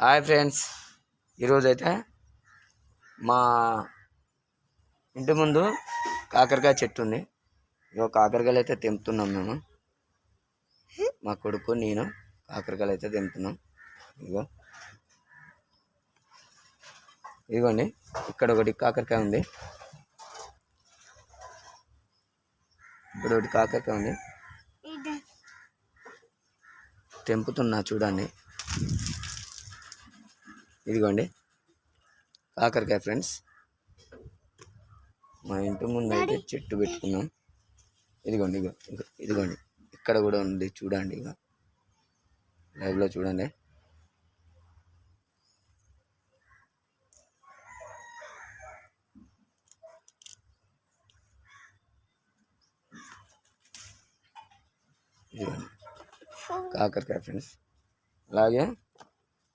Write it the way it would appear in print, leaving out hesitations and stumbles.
Hi friends, ఈరోజైతే మా ఇంటి ముందు కాకరకాయ చెట్టు ఉంది. ఇగో కాకరకాయలు అయితే తెంపుతున్నాం మేము, మా కొడుకు నేను కాకరకాయలు అయితే తెంపుతున్నాం. ఇదిగోండి, ఇక్కడ ఒకటి కాకరకాయ ఉంది, ఇక్కడ ఒకటి కాకరకాయ ఉంది, తెంపుతున్నా చూడండి. ఇదిగోండి కాకరకాయ ఫ్రెండ్స్, మా ఇంటి ముందు అయితే చెట్టు పెట్టుకున్నాం. ఇదిగోండి ఇదిగోండి ఇక్కడ కూడా ఉంది చూడండి, ఇక లైవ్లో చూడండి. ఇదిగోండి కాకరకాయ ఫ్రెండ్స్. అలాగే